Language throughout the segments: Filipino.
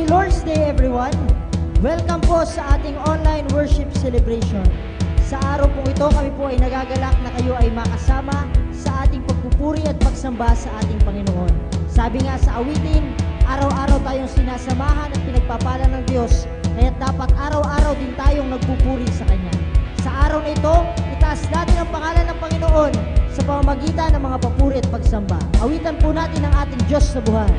Happy Lord's Day everyone! Welcome po sa ating online worship celebration. Sa araw pong ito, kami po ay nagagalak na kayo ay makasama sa ating pagpupuri at pagsamba sa ating Panginoon. Sabi nga sa awitin, araw-araw tayong sinasamahan at pinagpapala ng Diyos, kaya dapat araw-araw din tayong nagpupuri sa Kanya. Sa araw na ito, itaas natin ang pangalan ng Panginoon sa pamamagitan ng mga papuri at pagsamba. Awitan po natin ang ating Diyos na buhay.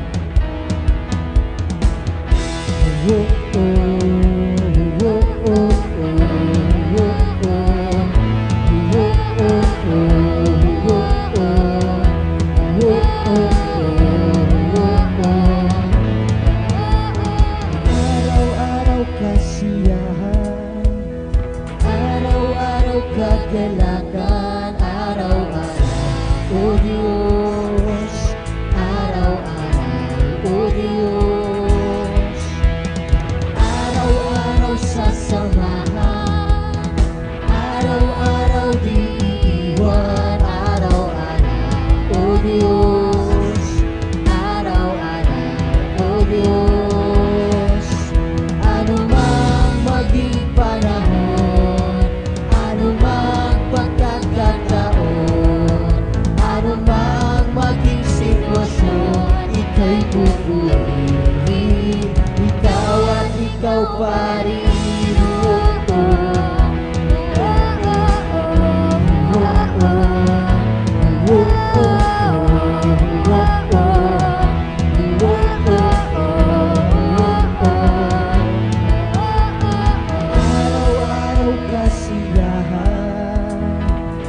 Araw-araw kasiyahan, araw-araw kagalakan, araw-araw, O Diyos, araw-araw, O Diyos, araw-araw sasamahan, araw-araw di iiwan, araw-araw, O Diyos, araw-araw, O Diyos, anumang maging panahon, anumang pagkakataon, anumang maging sitwasyon, ika'y pupurihin, ikaw at ikaw pa rin. Araw-araw kasiyahan,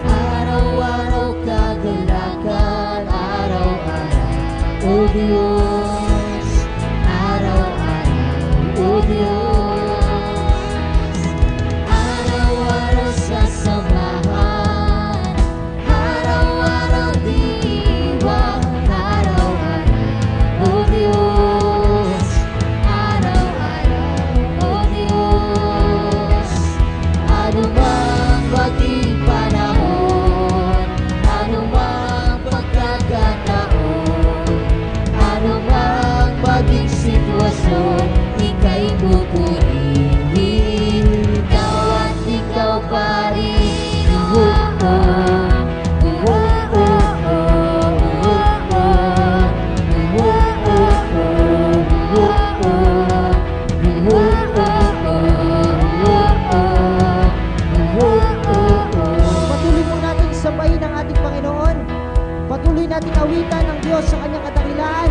araw-araw kagalakan, araw-araw, O Diyos, araw-araw, O Diyos, araw-araw sasamahan, araw-araw di iwan, araw-araw, O Diyos, araw-araw, O Diyos, anumang maging panahon, anumang pagkakataon, anumang maging sitwasyon, ika'y pupurihin, ikaw at ikaw pa rin. Patuloy po natin sambahin ang ating Panginoon. Patuloy nating awitan ng Diyos sa Kanyang kadakilaan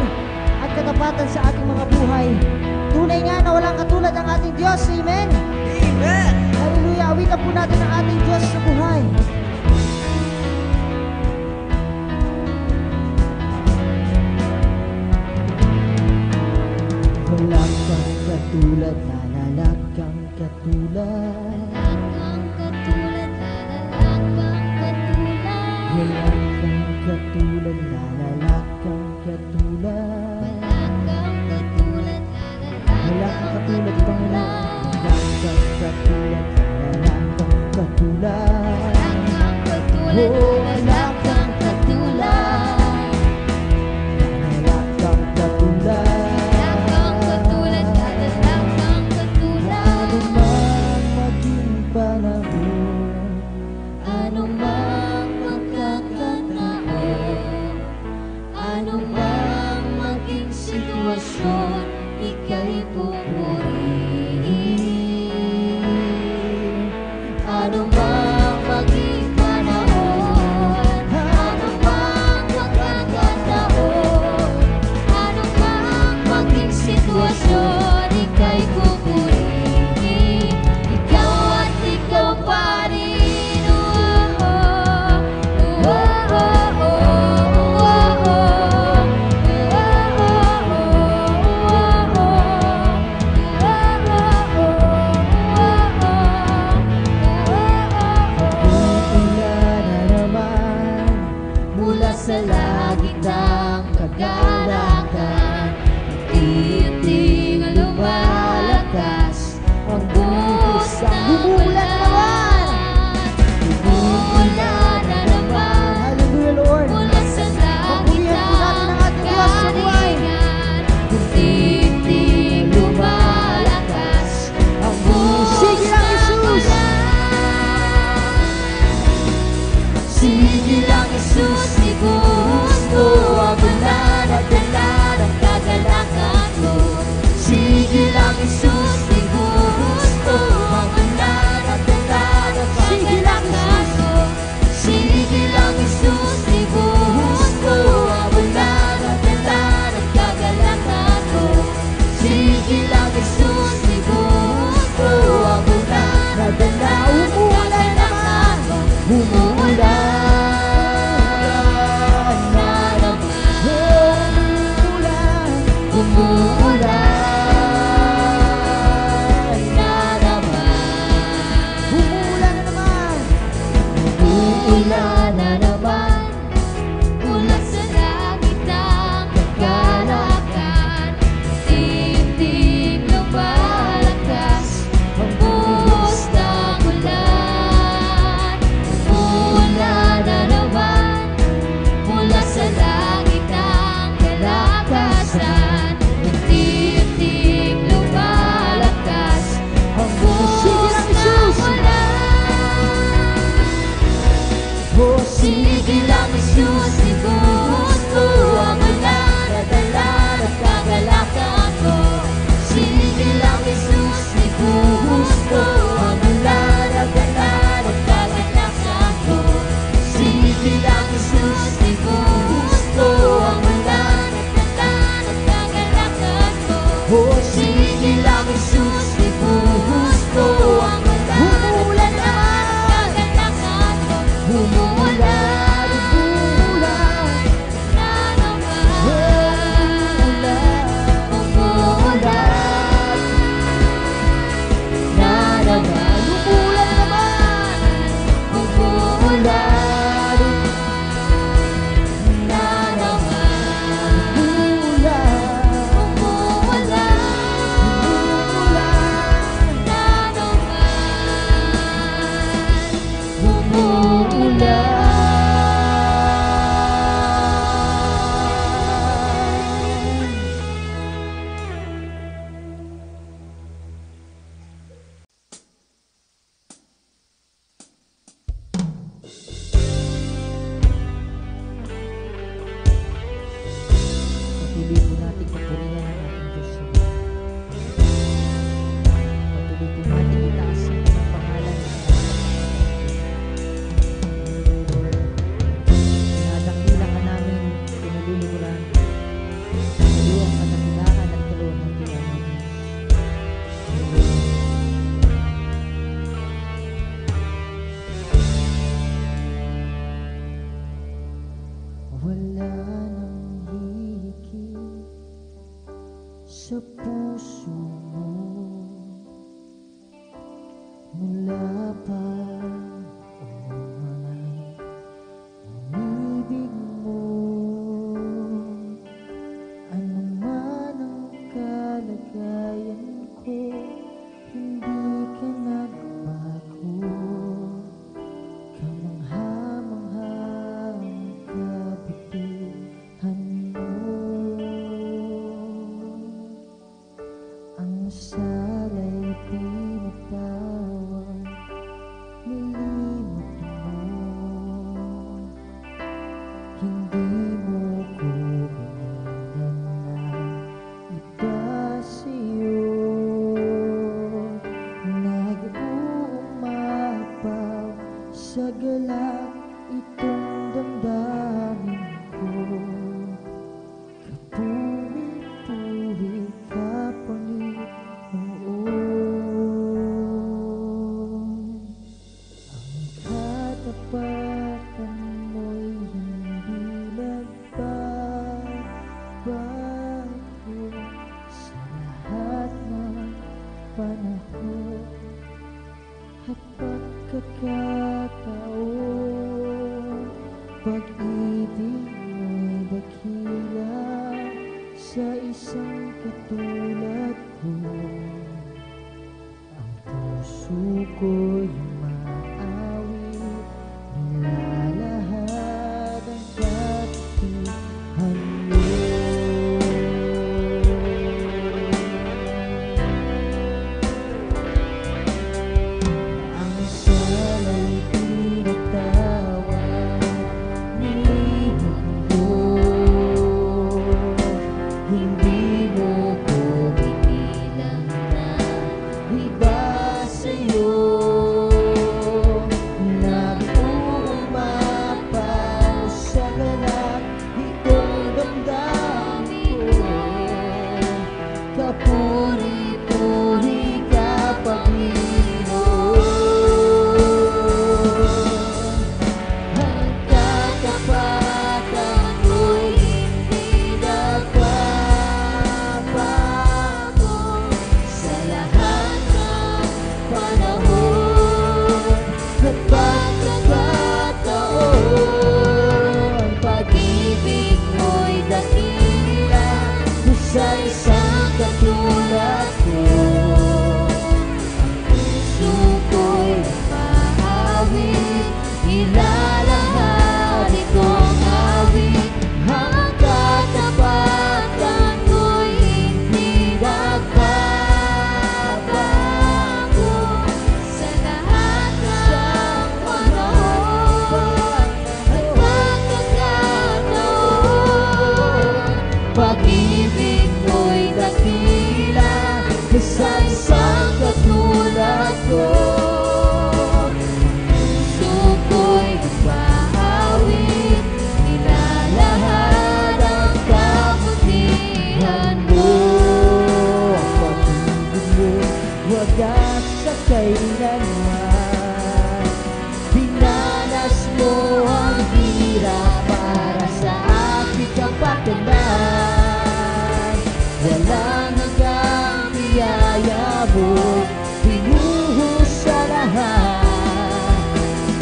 at katapatan sa ating mga buhay. Tunay nga na walang katulad ang ating Diyos. Amen? Amen! Hallelujah! Awitan po natin ang ating Diyos sa buhay. Wala kang katulad, lalala kang katulad. Wala kang katulad, lalala kang katulad. Wala kang katulad, Panginoon. Wala kang katulad, lalala kang katulad. Oh, wala kang katulad, wala kang katulad. Anumang maging panahon, anumang pagkakataon, anumang maging sitwasyon, ika'y pupurihin. Anumang maging panahon, umuulan na naman. Umuulan na naman. Umuulan na naman. Umuulan na naman. Mula sa langit ang kagalakan, titig lumalakas ang buhos ng ulan. Umuulan na naman. Mula sa langit ang kalakasan, titig lumalakas ang buhos ng ulan. Oh, Sige lang, Jesus, ibuhos mo ang ulan at dalan at kagalakan ko. Sige lang, Jesus, ibuhos mo ang ulan at dalan at kagalakan ko. Sige lang, Jesus, ibuhos mo ang ulan at dalan at kagalakan ko. oh, Sige lang, Jesus, ibuhos mo ang ulan at kagalakan ko. Umuulan, umuulan na naman. Umuulan na naman. Umuulan na naman. Umuulan na naman. patuloy po natin papurihan ang ating Diyos sa buhay. Patuloy po natin itaas ang kanyang pangalan. Pinadakila ka namin, pinaluluran. Iyo ang kadakilaan at kaluhan ng Panginoon. Wala nang hihigit sa puso mo mula pa umangat ang ibig mo. Ano man ang kalagayan ko, hindi ka nagbago. Kamangha-manghang kabutihan mo. Ang sala'y pinatawag, nilimot mo. Hindi mo ko binilan na iba sa'yo. Nag-uumapaw sa galak itong damdamin ko. Kapuwi-puwi kapangit noon. Ang katapatan mo'y hindi nagbabago sa lahat ng panahon at pagkakataon. Pag-ibig mo'y dakila sa isang katulad ko. Ang puso ko'y umaawit, nilalahad ang kabutihan mo. Ang sala'y pinatawag,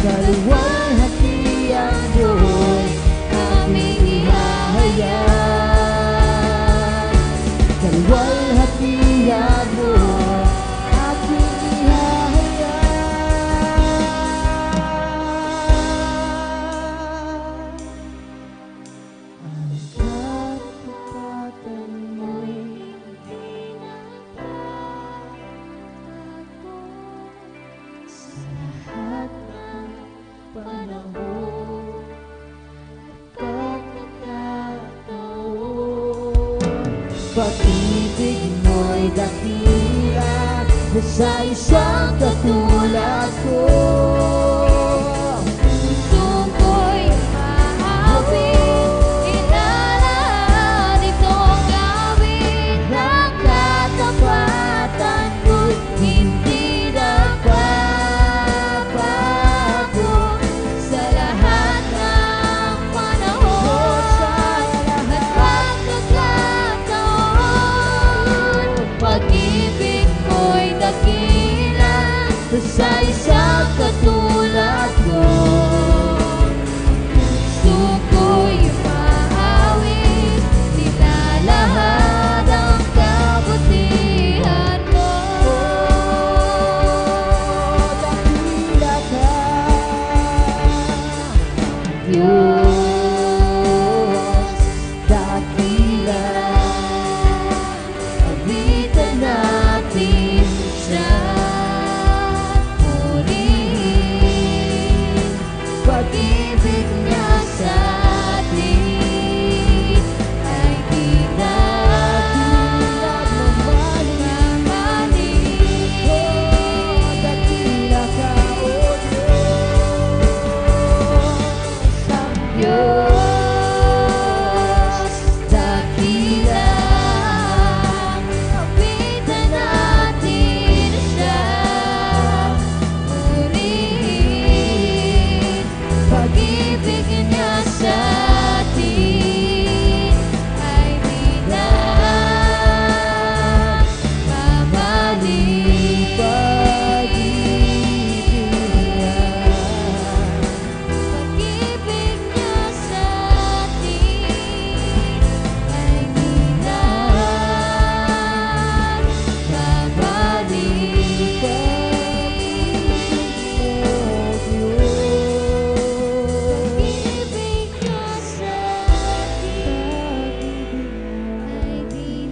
Kaluwalhatian mo'y aming ihahayag. Kaluwalhatian mo aking ihahayag. Ang katapatan mo'y hindi napatago sa lahat ng panahon at pagkakataon. Pag-ibig mo'y dakila sa isang katulad ko. Puso ko'y maawit, inalahan itong gawin ng katapatan mo'y hindi nagbabago sa lahat ng panahon at pagkakataon. Pag-ibig ko'y dakila sa isang katulad ko. Puso ko'y maawit, nilalahad ang kabutihan mo. Dakila ka, Diyos, dakila. Awitan natin siya, purihin. Pag-ibig niya sa atin ay di nagmamaling. Dakila ka, O Diyos, ang Diyos, dakila. Awitan natin siya, purihin. Pag-ibig niya sa atin ay di nagmamaling. Pag-ibig niya sa atin ay di nagmamaling. Pag-ibig niya sa atin ay di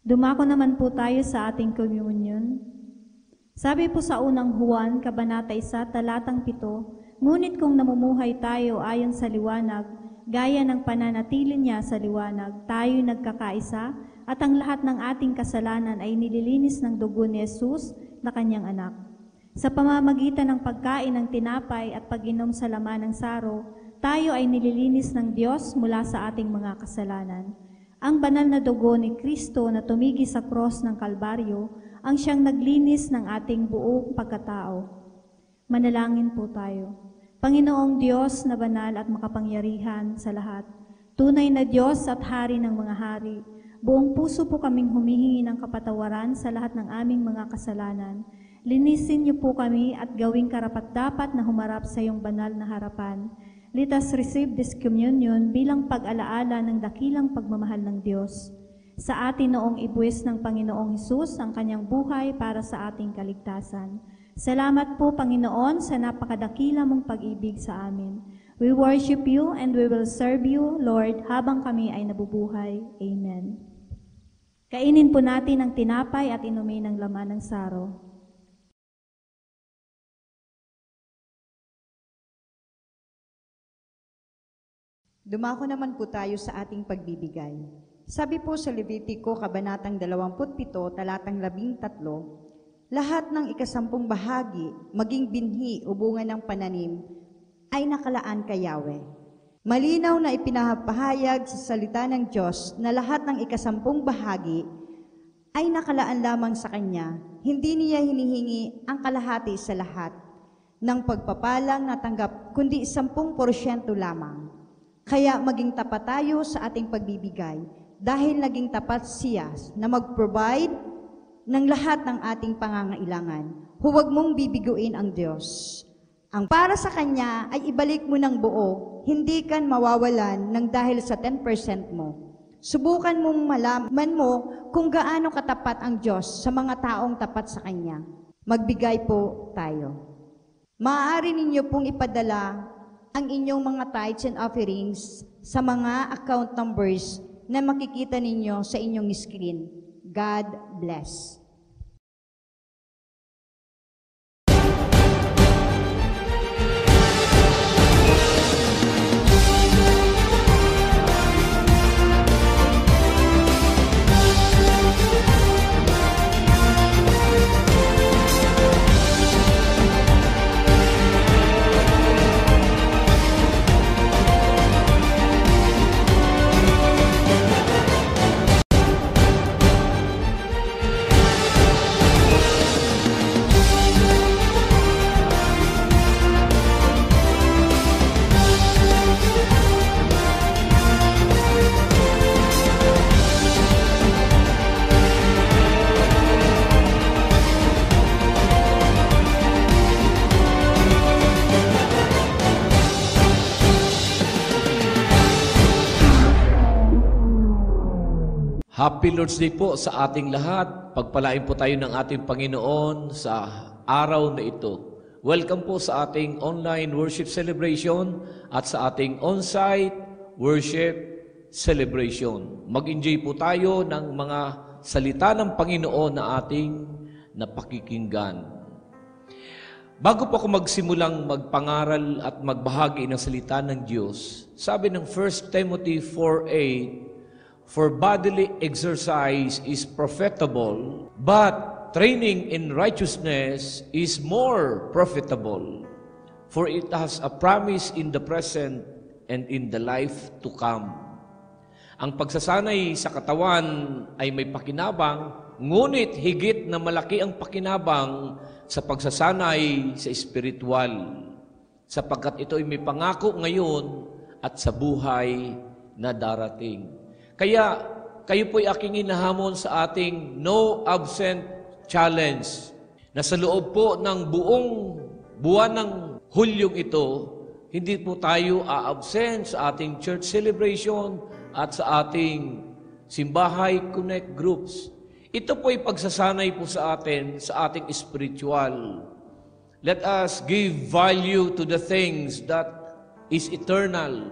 Dumako naman po tayo sa ating communion. Sabi po sa unang Juan, Kabanata 1, talatang 7, ngunit kung namumuhay tayo ayon sa liwanag, gaya ng pananatili niya sa liwanag, tayo'y nagkakaisa at ang lahat ng ating kasalanan ay nililinis ng dugo ni Jesus na kanyang anak. Sa pamamagitan ng pagkain ng tinapay at pag-inom sa laman ng saro, tayo ay nililinis ng Diyos mula sa ating mga kasalanan. Ang banal na dugo ni Kristo na tumigi sa cross ng Kalbaryo ang siyang naglinis ng ating buong pagkatao. Manalangin po tayo. Panginoong Diyos na banal at makapangyarihan sa lahat, tunay na Diyos at Hari ng mga hari, buong puso po kaming humihingi ng kapatawaran sa lahat ng aming mga kasalanan. Linisin niyo po kami at gawing karapat-dapat na humarap sa iyong banal na harapan. Let us receive this communion bilang pag-alaala ng dakilang pagmamahal ng Diyos. sa atin noong ibuwis ng Panginoong Hesus ang kanyang buhay para sa ating kaligtasan. Salamat po, Panginoon, sa napakadakila mong pag-ibig sa amin. We worship you and we will serve you, Lord, habang kami ay nabubuhay. Amen. Kainin po natin ang tinapay at inumin ang laman ng saro. Dumako naman po tayo sa ating pagbibigay. Sabi po sa Levitico, Kabanatang 27, talatang 13, lahat ng ikasampung bahagi, maging binhi o bunga ng pananim, ay nakalaan kay Yahweh. Malinaw na ipinapahayag sa salita ng Diyos na lahat ng ikasampung bahagi ay nakalaan lamang sa Kanya. Hindi niya hinihingi ang kalahati sa lahat ng pagpapalang natanggap, kundi 10% lamang. Kaya maging tapat tayo sa ating pagbibigay dahil naging tapat siya na mag-provide ng lahat ng ating pangangailangan. Huwag mong bibiguin ang Diyos. Ang para sa Kanya ay ibalik mo ng buo, hindi ka mawawalan ng dahil sa 10% mo. Subukan mong malaman mo kung gaano katapat ang Diyos sa mga taong tapat sa Kanya. Magbigay po tayo. Maaari ninyo pong ipadala ang inyong mga tithes and offerings sa mga account numbers na makikita ninyo sa inyong screen. God bless. Happy Lord's Day po sa ating lahat. Pagpalain po tayo ng ating Panginoon sa araw na ito. Welcome po sa ating online worship celebration at sa ating on-site worship celebration. Mag-enjoy po tayo ng mga salita ng Panginoon na ating napakikinggan. Bago po ako magsimulang magpangaral at magbahagi ng salita ng Diyos, sabi ng 1 Timothy 4:8, for bodily exercise is profitable, but training in righteousness is more profitable, for it has a promise in the present and in the life to come. Ang pagsasanay sa katawan ay may pakinabang, ngunit higit na malaki ang pakinabang sa pagsasanay sa espiritual, sapagkat ito ay may pangako ngayon at sa buhay na darating. Kaya kayo po'y aking hinahamon sa ating No Absent Challenge na sa loob po ng buong buwan ng Hulyong ito, hindi po tayo a-absent sa ating church celebration at sa ating Simbahay Connect groups. Ito po'y pagsasanay po sa atin, sa ating spiritual. Let us give value to the things that is eternal.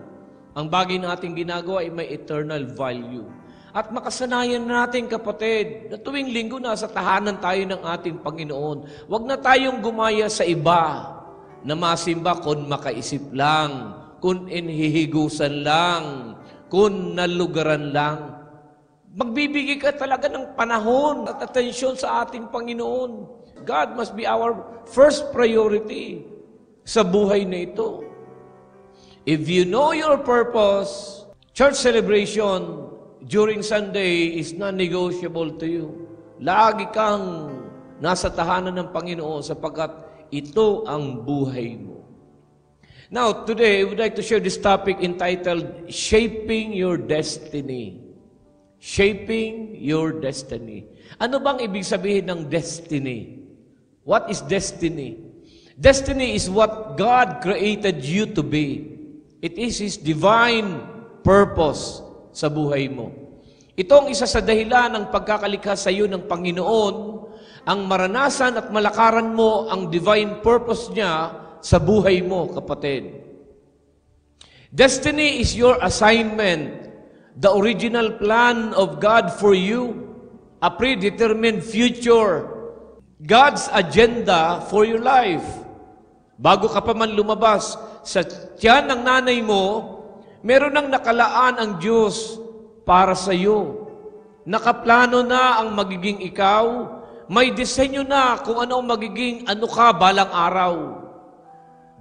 Ang bagay na ating ginagawa ay may eternal value. At makasanayan natin, kapatid, na tuwing linggo nasa tahanan tayo ng ating Panginoon. Huwag na tayong gumaya sa iba na masimba kung makaisip lang, kung inhihigusan lang, kung nalugaran lang. Magbibigay ka talaga ng panahon at atensyon sa ating Panginoon. God must be our first priority sa buhay na ito. If you know your purpose, church celebration during Sunday is non-negotiable to you. Lagi kang nasa tahanan ng Panginoon sapagkat ito ang buhay mo. Now, today, I would like to share this topic entitled, Shaping Your Destiny. Shaping Your Destiny. Ano bang ibig sabihin ng destiny? What is destiny? Destiny is what God created you to be. It is His divine purpose sa buhay mo. Ito ang isa sa dahilan ng pagkakalikha sa iyo ng Panginoon, ang maranasan at malakaran mo ang divine purpose niya sa buhay mo, kapatid. Destiny is your assignment, the original plan of God for you, a predetermined future, God's agenda for your life. Bago ka pa man lumabas sa tiyan ng nanay mo, meron nang nakalaan ang Diyos para sa iyo. Nakaplano na ang magiging ikaw, may disenyo na kung ano ang magiging ano ka balang araw.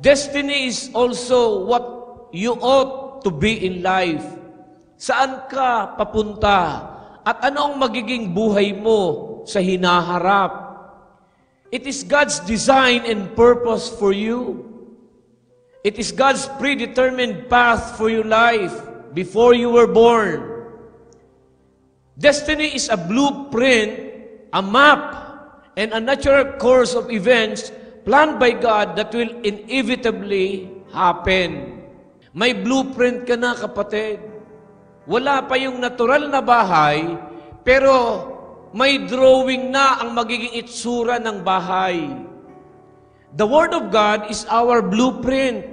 Destiny is also what you ought to be in life. Saan ka papunta at ano ang magiging buhay mo sa hinaharap. It is God's design and purpose for you. It is God's predetermined path for your life before you were born. Destiny is a blueprint, a map, and a natural course of events planned by God that will inevitably happen. May blueprint ka na, kapatid. Wala pa yung natural na bahay, pero may drawing na ang magiging itsura ng bahay. The Word of God is our blueprint.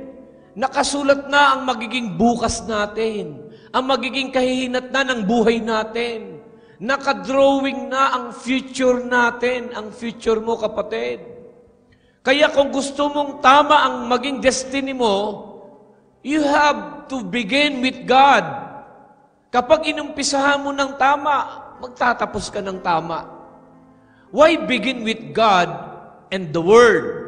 Nakasulat na ang magiging bukas natin, ang magiging kahihinat na ng buhay natin. Nakadrawing na ang future natin, ang future mo, kapatid. Kaya kung gusto mong tama ang maging destiny mo, you have to begin with God. Kapag inumpisahan mo ng tama, magtatapos ka ng tama. Why begin with God and the Word?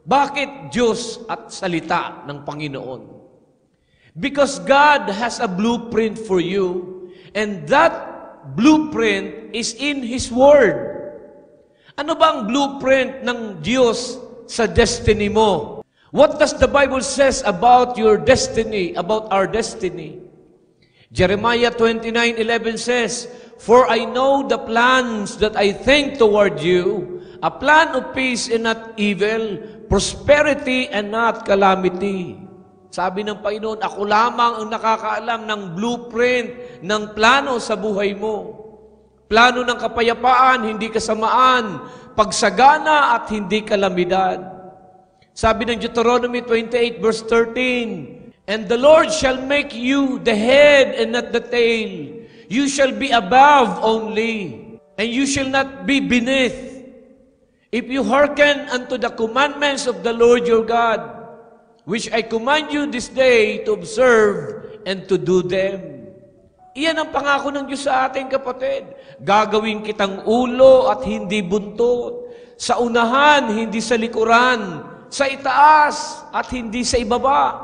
Bakit Diyos at salita ng Panginoon? Because God has a blueprint for you, and that blueprint is in His Word. Ano ba ang blueprint ng Diyos sa destiny mo? What does the Bible says about your destiny, about our destiny? Jeremiah 29:11 says, "For I know the plans that I think toward you, a plan of peace and not evil, prosperity and not calamity." Sabi ng Panginoon, ako lamang ang nakakaalam ng blueprint, ng plano sa buhay mo. Plano ng kapayapaan, hindi kasamaan, pagsagana at hindi kalamidad. Sabi ng Deuteronomy 28 verse 13, "And the Lord shall make you the head and not the tail. You shall be above only, and you shall not be beneath. If you hearken unto the commandments of the Lord your God, which I command you this day to observe and to do them." Iyan ang pangako ng Diyos sa ating, kapatid. Gagawin kitang ulo at hindi buntot. Sa unahan, hindi sa likuran. Sa itaas at hindi sa ibaba.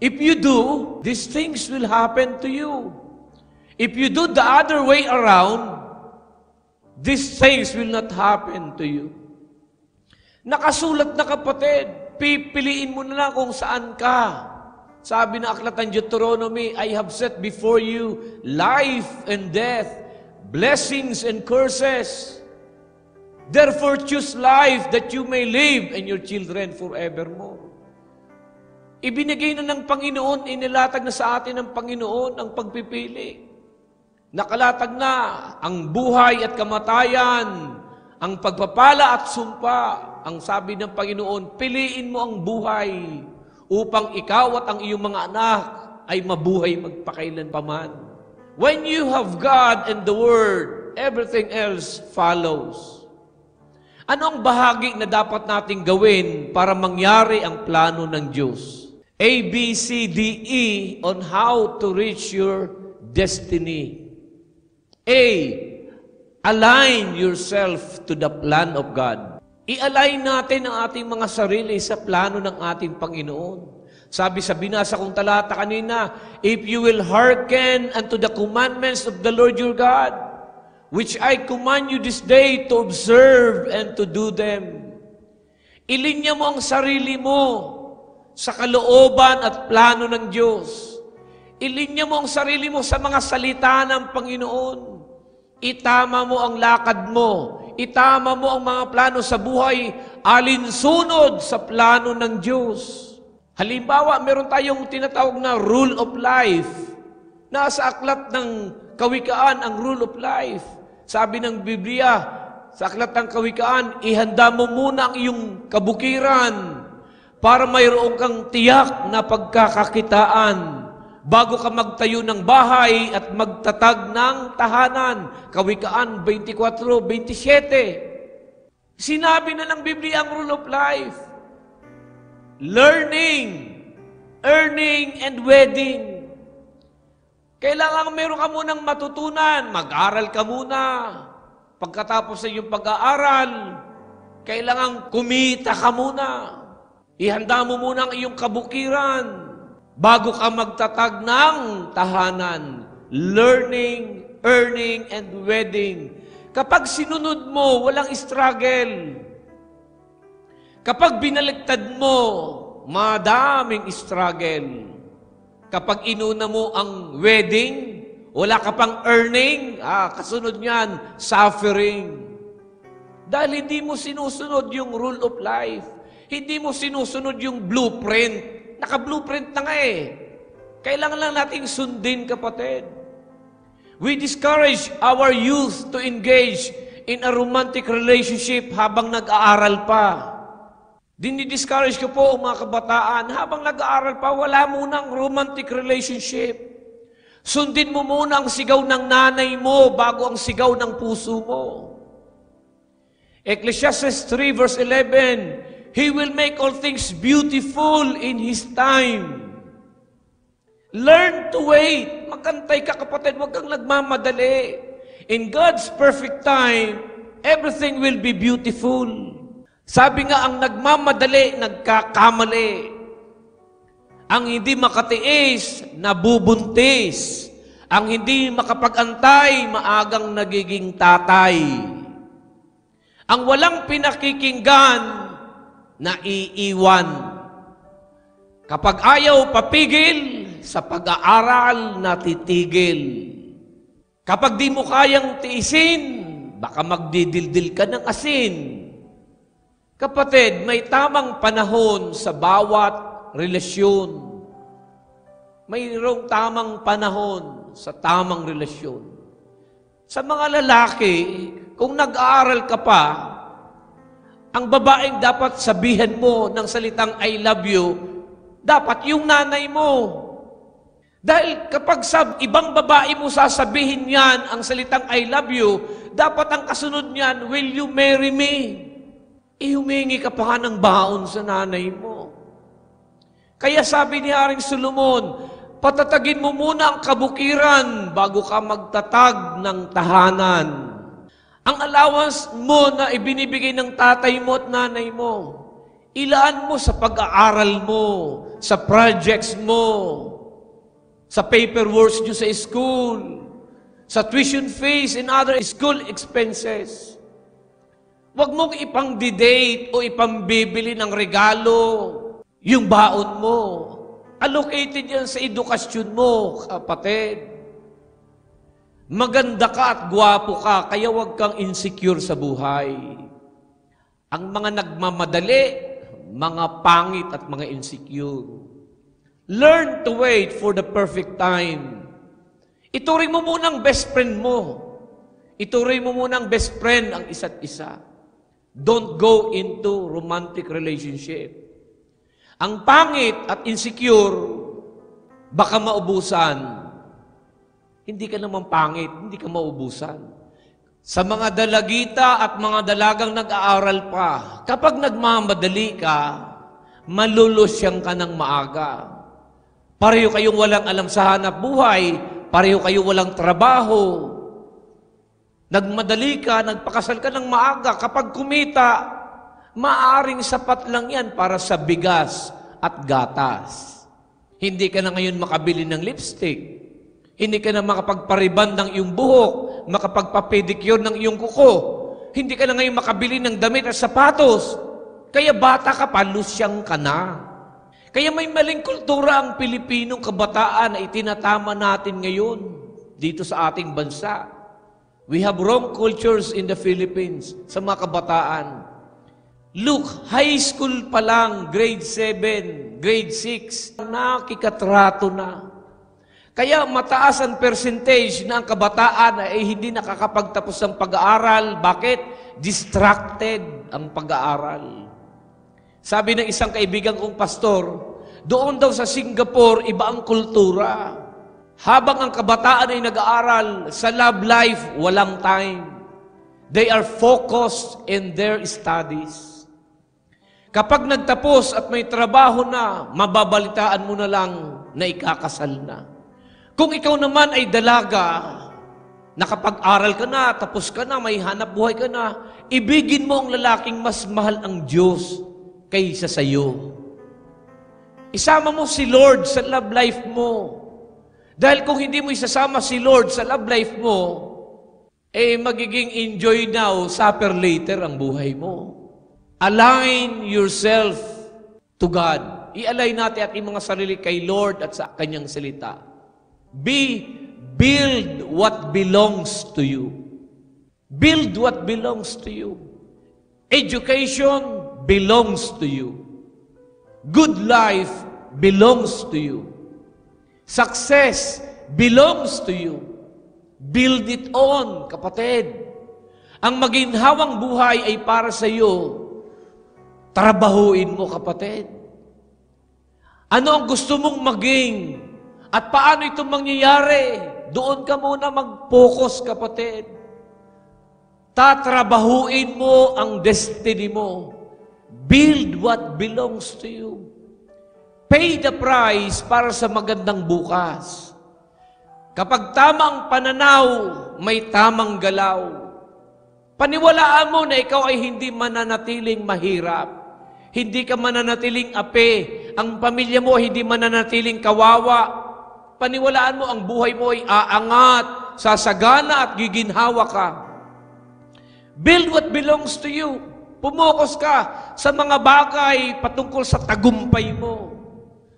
If you do, these things will happen to you. If you do the other way around, these things will not happen to you. Nakasulat na, kapatid. Pipiliin mo na lang kung saan ka. Sabi na aklat ng Deuteronomy, "I have set before you life and death, blessings and curses. Therefore choose life that you may live and your children forevermore." Ibinigay na ng Panginoon, inilatag na sa atin ng Panginoon ang pagpipili. Nakalatag na ang buhay at kamatayan, ang pagpapala at sumpa. Ang sabi ng Panginoon, piliin mo ang buhay upang ikaw at ang iyong mga anak ay mabuhay magpakailanpaman. When you have God and the Word, everything else follows. Ano ang bahagi na dapat nating gawin para mangyari ang plano ng Diyos? A, B, C, D, E on how to reach your destiny. A, align yourself to the plan of God. I-align natin ang ating mga sarili sa plano ng ating Panginoon. Sabi sa binasa kong talata kanina, "If you will hearken unto the commandments of the Lord your God, which I command you this day to observe and to do them." Ilinya mo ang sarili mo sa kalooban at plano ng Diyos. Ilinya mo ang sarili mo sa mga salita ng Panginoon. Itama mo ang lakad mo. Itama mo ang mga plano sa buhay alinsunod sa plano ng Diyos. Halimbawa, meron tayong tinatawag na rule of life. Nasa aklat ng Kawikaan ang rule of life. Sabi ng Biblia, sa aklat ng Kawikaan, ihanda mo muna ang iyong kabukiran para mayroon kang tiyak na pagkakakitaan bago ka magtayo ng bahay at magtatag ng tahanan. Kawikaan 24:27. Sinabi na ng Biblia ang rule of life. Learning, earning, and wedding. Kailangan meron ka munang matutunan. Mag-aral ka muna. Pagkatapos sa iyong pag-aaral, kailangan kumita ka muna. Ihanda mo muna ang iyong kabukiran bago ka magtatag ng tahanan. Learning, earning, and wedding. Kapag sinunod mo, walang struggle. Kapag binaliktad mo, madaming struggle. Kapag inuna mo ang wedding, wala ka pang earning, kasunod niyan, suffering. Dahil hindi mo sinusunod yung rule of life. Hindi mo sinusunod yung blueprint. Naka-blueprint na nga eh. Kailangan lang nating sundin, kapatid. We discourage our youth to engage in a romantic relationship habang nag-aaral pa. Dinidiscourage ko po mga kabataan, habang nag-aaral pa, wala munang romantic relationship. Sundin mo muna ang sigaw ng nanay mo bago ang sigaw ng puso mo. Ecclesiastes 3 verse 11, He will make all things beautiful in His time. Learn to wait. Magantay ka, kapatid, huwag kang nagmamadali. In God's perfect time, everything will be beautiful. Sabi nga, ang nagmamadali, nagkakamali. Ang hindi makatiis, nabubuntis. Ang hindi makapag-antay, maagang nagiging tatay. Ang walang pinakikinggan, naiiwan. Kapag ayaw papigil, sa pag-aaral natitigil. Kapag di mo kayang tiisin, baka magdidildil ka ng asin. Kapatid, may tamang panahon sa bawat relasyon. Mayroong tamang panahon sa tamang relasyon. Sa mga lalaki, kung nag-aaral ka pa, ang babaeng dapat sabihan mo ng salitang I love you, dapat yung nanay mo. Dahil kapag sa ibang babae mo sasabihin yan ang salitang I love you, dapat ang kasunod niyan, will you marry me? Humingi ka pa ng baon sa nanay mo. Kaya sabi ni Haring Solomon, patatagin mo muna ang kabukiran bago ka magtatag ng tahanan. Ang allowance mo na ibinibigay ng tatay mo at nanay mo, ilaan mo sa pag-aaral mo, sa projects mo, sa paperwork nyo sa school, sa tuition fees and other school expenses. Huwag mong ipang-date o ipambibili ng regalo yung baon mo. Allocated yan sa edukasyon mo, kapatid. Maganda ka at gwapo ka, kaya huwag kang insecure sa buhay. Ang mga nagmamadali, mga pangit at mga insecure. Learn to wait for the perfect time. Ituring mo muna ang best friend mo. Ituring mo muna ang best friend ang isa't isa. Don't go into romantic relationship. Ang pangit at insecure, baka maubusan. Hindi ka naman pangit, hindi ka maubusan. Sa mga dalagita at mga dalagang nag-aaral pa, kapag nagmamadali ka, malulusyang ka ng maaga. Pareho kayong walang alam sa hanap buhay, pareho kayong walang trabaho. Nagmadali ka, nagpakasal ka ng maaga. Kapag kumita, maaring sapat lang yan para sa bigas at gatas. Hindi ka na ngayon makabili ng lipstick. Hindi ka na makapagpariban ng iyong buhok, makapagpapedicure ng iyong kuko. Hindi ka na ngayon makabili ng damit at sapatos. Kaya bata ka pa, lusyang ka na. Kaya may maling kultura ang Pilipinong kabataan na itinatama natin ngayon dito sa ating bansa. We have wrong cultures in the Philippines sa mga kabataan. Look, high school pa lang, grade 7, grade 6, nakikatrato na. Kaya mataas ang percentage na ang kabataan ay hindi nakakapagtapos ng pag-aaral. Bakit? Distracted ang pag-aaral. Sabi ng isang kaibigan kong pastor, doon daw sa Singapore, iba ang kultura. Habang ang kabataan ay nag-aaral, sa love life, walang time. They are focused in their studies. Kapag nagtapos at may trabaho na, mababalitaan mo na lang na ikakasal na. Kung ikaw naman ay dalaga, nakapag-aral ka na, tapos ka na, may hanap buhay ka na, ibigin mo ang lalaking mas mahal ang Diyos kaysa sa iyo. Isama mo si Lord sa love life mo. Dahil kung hindi mo isasama si Lord sa love life mo, magiging enjoy now, suffer later ang buhay mo. Align yourself to God. I-align natin ating mga sarili kay Lord at sa Kanyang salita. Build what belongs to you. Build what belongs to you. Education belongs to you. Good life belongs to you. Success belongs to you. Build it on, kapatid. Ang maginhawang buhay ay para sa iyo. Trabahuin mo, kapatid. Ano ang gusto mong maging? At paano ito mangyayari? Doon ka muna mag-focus, kapatid. Tatrabahuin mo ang destiny mo. Build what belongs to you. Pay the price para sa magandang bukas. Kapag tamang pananaw, may tamang galaw. Paniwalaan mo na ikaw ay hindi mananatiling mahirap. Hindi ka mananatiling ape. Ang pamilya mo hindi mananatiling kawawa. Paniwalaan mo ang buhay mo ay aangat, sasagana at giginhawa ka. Build what belongs to you. Pumokos ka sa mga bagay patungkol sa tagumpay mo.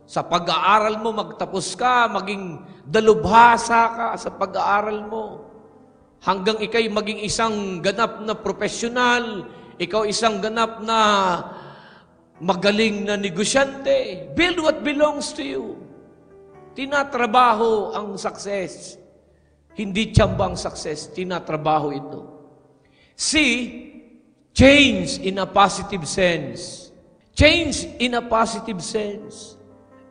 Sa pag-aaral mo, magtapos ka, maging dalubhasa ka sa pag-aaral mo. Hanggang ikay maging isang ganap na profesional, ikaw isang ganap na magaling na negosyante. Build what belongs to you. Tinatrabaho ang success. Hindi tiyamba ang success. Tinatrabaho ito. See, change in a positive sense. Change in a positive sense.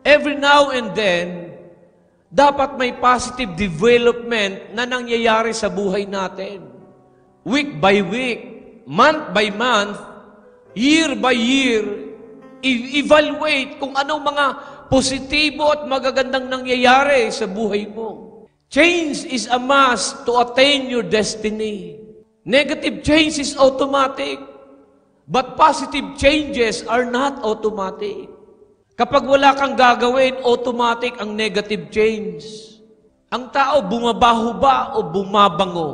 Every now and then, dapat may positive development na nangyayari sa buhay natin. Week by week, month by month, year by year, evaluate kung anong mga positibo at magagandang nangyayari sa buhay mo. Change is a must to attain your destiny. Negative change is automatic, but positive changes are not automatic. Kapag wala kang gagawin, automatic ang negative change. Ang tao, bumabaho ba o bumabango?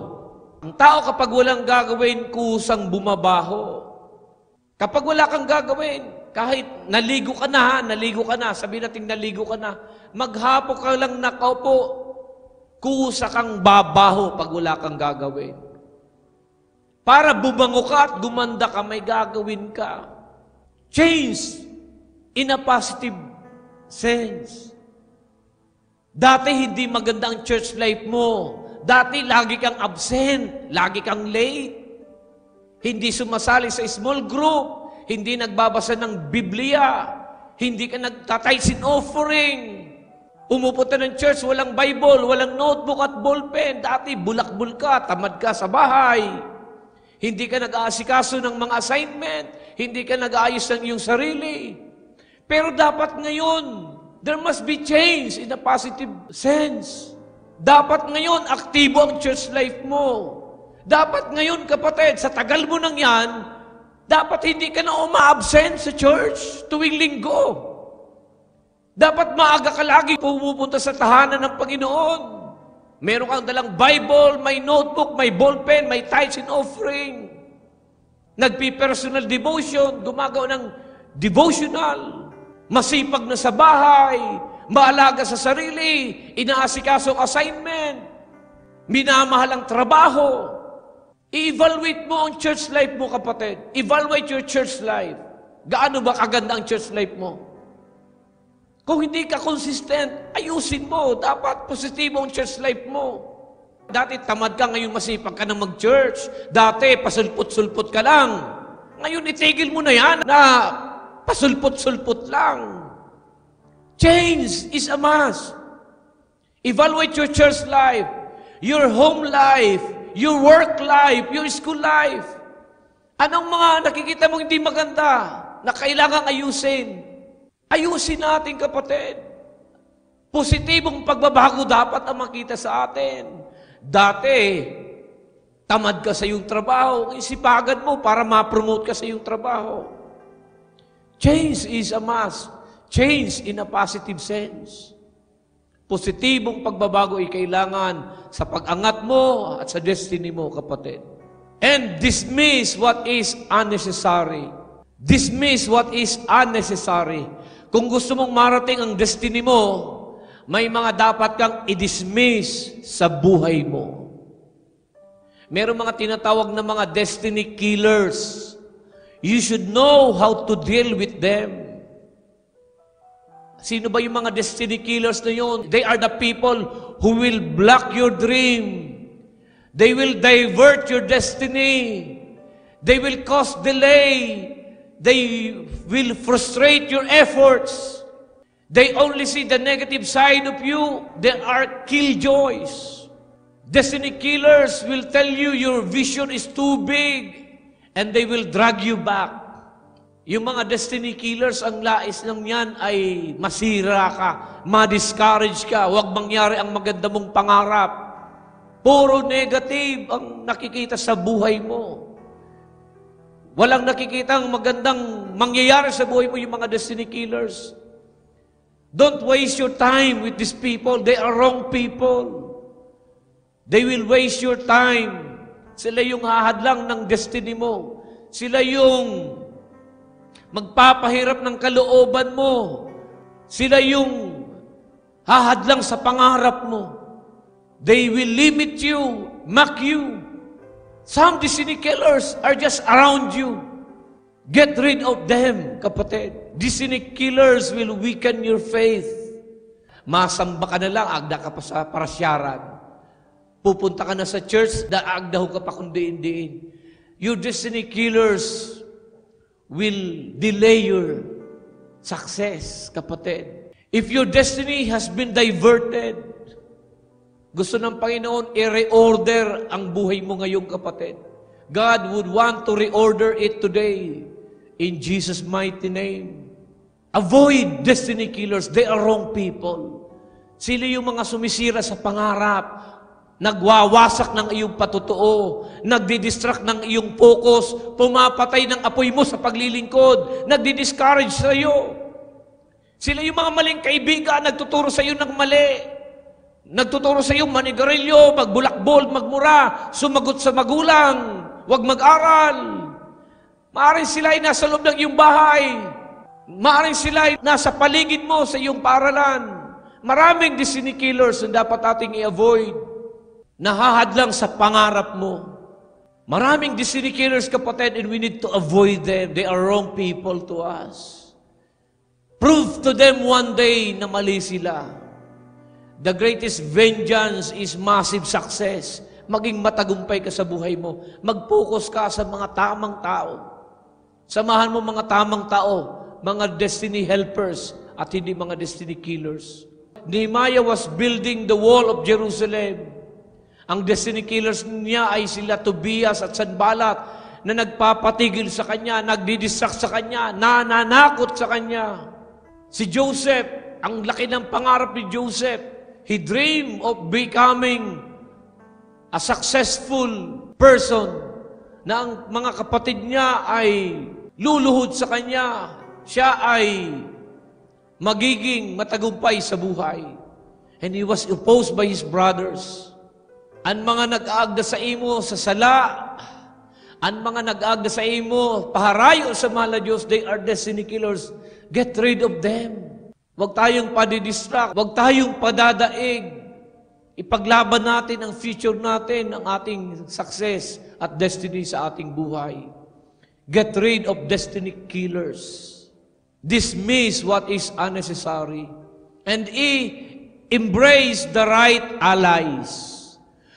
Ang tao kapag walang gagawin, kusang bumabaho. Kapag wala kang gagawin, kahit naligo ka na, sabi natin naligo ka na, maghapo ka lang nakaupo, kusa kang babaho pag wala kang gagawin. Para bumango ka at gumanda ka, may gagawin ka. Change in a positive sense. Dati hindi maganda ang church life mo. Dati lagi kang absent, lagi kang late. Hindi sumasali sa small group. Hindi nagbabasa ng Biblia. Hindi ka nagtatights in offering. Umupunta ng church, walang Bible, walang notebook at ballpen. Dati bulakbul ka, tamad ka sa bahay. Hindi ka nag-aasikaso ng mga assignment. Hindi ka nag-aayos ng iyong sarili. Pero dapat ngayon, there must be change in a positive sense. Dapat ngayon, aktibo ang church life mo. Dapat ngayon, kapatid, sa tagal mo nang yan, dapat hindi ka na uma-absent sa church tuwing linggo. Dapat maaga ka lagi pumupunta sa tahanan ng Panginoon. Meron kang dalang Bible, may notebook, may ballpen, may tithes and offering. Nagpi-personal devotion, gumagawa ng devotional. Masipag na sa bahay, maalaga sa sarili, inaasikaso ang assignment, minamahal ang trabaho. I-evaluate mo ang church life mo, kapatid. Evaluate your church life. Gaano ba kaganda ang church life mo? Kung hindi ka consistent, ayusin mo. Dapat positibo ang church life mo. Dati tamad ka, ngayon masipag ka na mag-church. Dati pasulput-sulput ka lang. Ngayon itigil mo na yan na pasulput-sulput lang. Change is a must. Evaluate your church life, your home life, your work life, your school life. Anong mga nakikita mong hindi maganda na kailangang ayusin? Ayusin natin, kapatid. Positibong pagbabago dapat ang makita sa atin. Dati, tamad ka sa iyong trabaho, isipagan mo para ma-promote ka sa iyong trabaho. Change is a must. Change in a positive sense. Positibong pagbabago ay kailangan sa pag-angat mo at sa destiny mo, kapatid. And dismiss what is unnecessary. Dismiss what is unnecessary. Kung gusto mong marating ang destiny mo, may mga dapat kang i-dismiss sa buhay mo. Merong mga tinatawag na mga destiny killers. You should know how to deal with them. Sino ba yung mga destiny killers na yun? They are the people who will block your dream. They will divert your destiny. They will cause delay. They will frustrate your efforts. They only see the negative side of you. They are killjoys. Destiny killers will tell you your vision is too big and they will drag you back. Yung mga destiny killers, ang lais ng yan ay masira ka, ma-discourage ka, huwag mangyari ang maganda mong pangarap. Puro negative ang nakikita sa buhay mo. Walang nakikitang magandang mangyayari sa buhay mo yung mga destiny killers. Don't waste your time with these people. They are wrong people. They will waste your time. Sila yung hahadlang ng destiny mo. Sila yung magpapahirap ng kalooban mo. Sila yung hahadlang sa pangarap mo. They will limit you, mock you. Some destiny killers are just around you. Get rid of them, kapatid. Destiny killers will weaken your faith. Masamba ka na lang, agda ka pa sa parasyaran. Pupunta ka na sa church, agdaho ka pa kung diin-diin. Your destiny killers will delay your success, kapatid. If your destiny has been diverted, gusto ng Panginoon i-reorder ang buhay mo ngayong, kapatid. God would want to reorder it today in Jesus' mighty name. Avoid destiny killers. They are wrong people. Sila yung mga sumisira sa pangarap, nagwawasak ng iyong patutuo, nagdi-distract ng iyong focus, pumapatay ng apoy mo sa paglilingkod, nagdi-discourage sa iyo. Sila yung mga maling kaibigan, nagtuturo sa iyo ng mali. Nagtuturo sa iyo manigarilyo, magbulakbol, magmura, sumagot sa magulang, huwag mag-aral. Maaaring sila ay nasa loob ng iyong bahay. Maaaring sila ay nasa paligid mo sa iyong paaralan. Maraming destiny killers na dapat ating i-avoid. Nahahadlang sa pangarap mo. Maraming destiny killers, kapatid, and we need to avoid them. They are wrong people to us. Prove to them one day na mali sila. The greatest vengeance is massive success. Maging matagumpay ka sa buhay mo. Mag-focus ka sa mga tamang tao. Samahan mo mga tamang tao, mga destiny helpers, at hindi mga destiny killers. Nehemiah was building the wall of Jerusalem. Ang destiny killers niya ay sila Tobias at Sanballat na nagpapatigil sa kanya, nagdidistract sa kanya, nananakot sa kanya. Si Joseph, ang laki ng pangarap ni Joseph. He dreamed of becoming a successful person na ang mga kapatid niya ay luluhod sa kanya. Siya ay magiging matagumpay sa buhay. And he was opposed by his brothers. Ang mga nag-aagda sa imo sa sala, ang mga nag-aagda sa imo paharayo sa mahal na Diyos, they are destiny killers. Get rid of them. Huwag tayong padidistract, huwag tayong padadaig. Ipaglaban natin ang future natin, ang ating success at destiny sa ating buhay. Get rid of destiny killers. dismiss what is unnecessary, and embrace the right allies.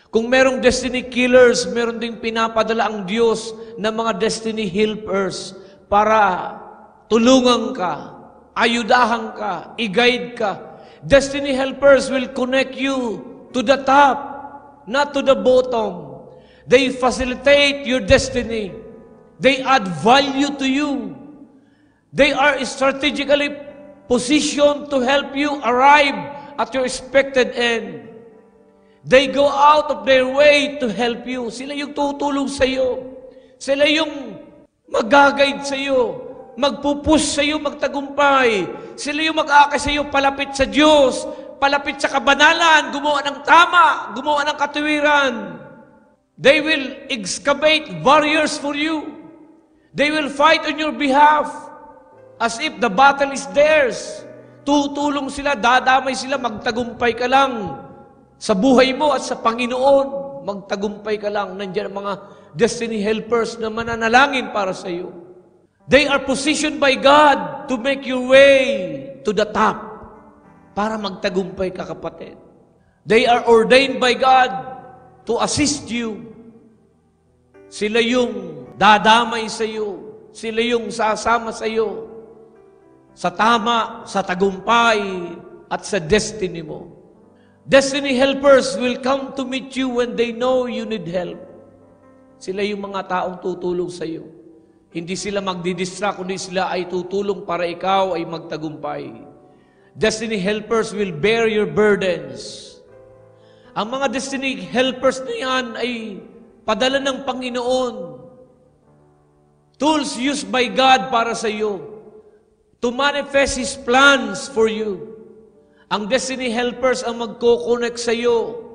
Kung merong destiny killers, meron ding pinapadala ang Diyos ng mga destiny helpers para tulungan ka, ayudahan ka, i-guide ka. Destiny helpers will connect you to the top, not to the bottom. They facilitate your destiny. They add value to you. They are strategically positioned to help you arrive at your expected end. They go out of their way to help you. Sila yung tutulong sa iyo. Sila yung mag-guide sa iyo, magpupush sa iyo magtagumpay. Sila yung mag-aakay sa iyo palapit sa Diyos, palapit sa kabanalan, gumawa ng tama, gumawa ng katuwiran. They will excavate barriers for you. They will fight on your behalf as if the battle is theirs. Tutulong sila, dadamay sila, magtagumpay ka lang. Sa buhay mo at sa Panginoon, magtagumpay ka lang. Nandiyan ang mga destiny helpers na mananalangin para sa iyo. They are positioned by God to make your way to the top para magtagumpay ka, kapatid. They are ordained by God to assist you. Sila yung dadamay sa iyo. Sila yung sasama sa iyo sa tama, sa tagumpay, at sa destiny mo. Destiny helpers will come to meet you when they know you need help. Sila yung mga taong tutulong sa iyo. Hindi sila magdidistract, kundi sila ay tutulong para ikaw ay magtagumpay. Destiny helpers will bear your burdens. Ang mga destiny helpers na yan ay padala ng Panginoon. Tools used by God para sa iyo to manifest His plans for you. Ang destiny helpers ang magko-connect sa iyo,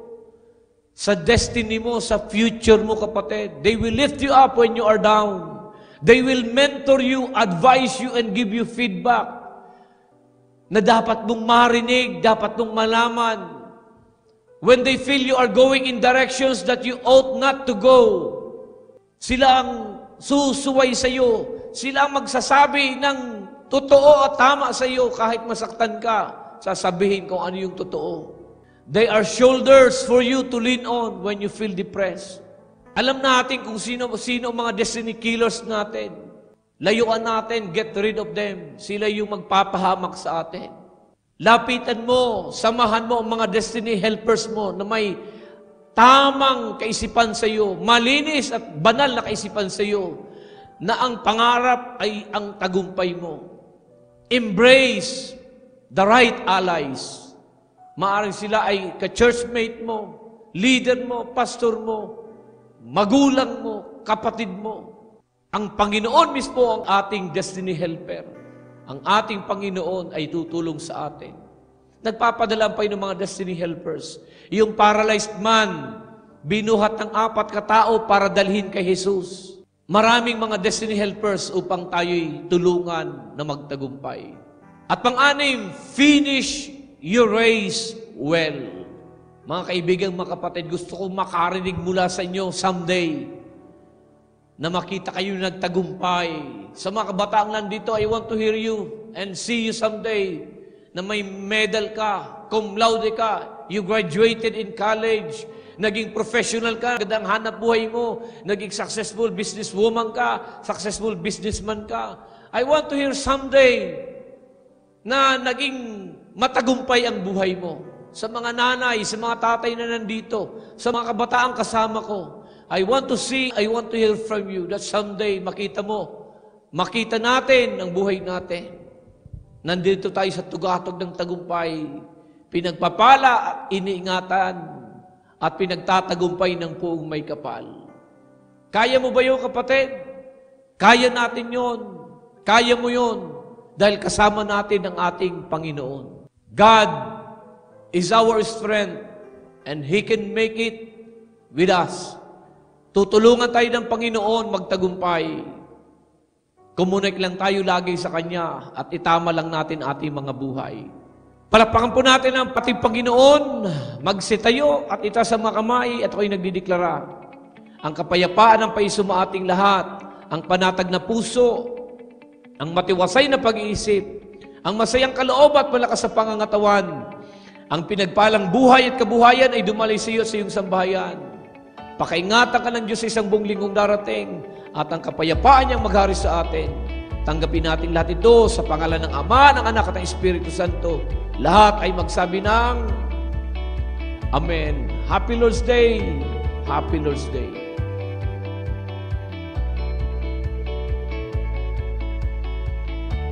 sa destiny mo, sa future mo, kapatid. They will lift you up when you are down. They will mentor you, advise you, and give you feedback na dapat mong marinig, dapat mong malaman. When they feel you are going in directions that you ought not to go, sila ang susuway sa iyo. Sila ang magsasabi ng totoo at tama sa iyo kahit masaktan ka. Sasabihin kung ano yung totoo. They are shoulders for you to lean on when you feel depressed. Alam natin kung sino ang mga destiny killers natin. Layuan natin, get rid of them. Sila yung magpapahamak sa atin. Lapitan mo, samahan mo ang mga destiny helpers mo na may tamang kaisipan sa iyo, malinis at banal na kaisipan sa iyo, na ang pangarap ay ang tagumpay mo. Embrace the right allies. Maaring sila ay ka-churchmate mo, leader mo, pastor mo, magulang mo, kapatid mo. Ang Panginoon mismo ang ating destiny helper. Ang ating Panginoon ay tutulong sa atin. Nagpapadala pa ng mga destiny helpers. Yung paralyzed man, binuhat ng 4 katao para dalhin kay Jesus. Maraming mga destiny helpers upang tayo'y tulungan na magtagumpay. At pang-anim, finish your race well. Mga kaibigan, mga kapatid, gusto kong makarinig mula sa inyo someday na makita kayo nagtagumpay. Sa mga kabataang nandito, I want to hear you and see you someday na may medal ka, cum laude ka, you graduated in college, naging professional ka, gandang hanap buhay mo, naging successful businesswoman ka, successful businessman ka. I want to hear someday na naging matagumpay ang buhay mo. Sa mga nanay, sa mga tatay na nandito, sa mga kabataang kasama ko, I want to see, I want to hear from you that someday makita mo, makita natin ang buhay natin. Nandito tayo sa tugatog ng tagumpay, pinagpapala, iniingatan, at pinagtatagumpay ng puong may kapal. Kaya mo ba yun, kapatid? Kaya natin yon. Kaya mo yon. Dahil kasama natin ang ating Panginoon. God is our strength and He can make it with us. Tutulungan tayo ng Panginoon magtagumpay. Kumunik lang tayo lagi sa Kanya at itama lang natin ating mga buhay. Palakpakan po natin ang ating Panginoon, magsitayo at itaas ang mga kamay at ako'y nagdideklara. Ang kapayapaan ng paisuma ating lahat, ang panatag na puso, ang matiwasay na pag-iisip, ang masayang kaloob at malakas sa pangangatawan, ang pinagpalang buhay at kabuhayan ay dumalay sa iyo sa iyong sambahayan. Pakaingatan ka ng Diyos sa isang buong linggong darating at ang kapayapaan niyang maghari sa atin. Tanggapin natin lahat ito sa pangalan ng Ama, ng Anak at ng Espiritu Santo. Lahat ay magsabi ng Amen. Happy Lord's Day! Happy Lord's Day!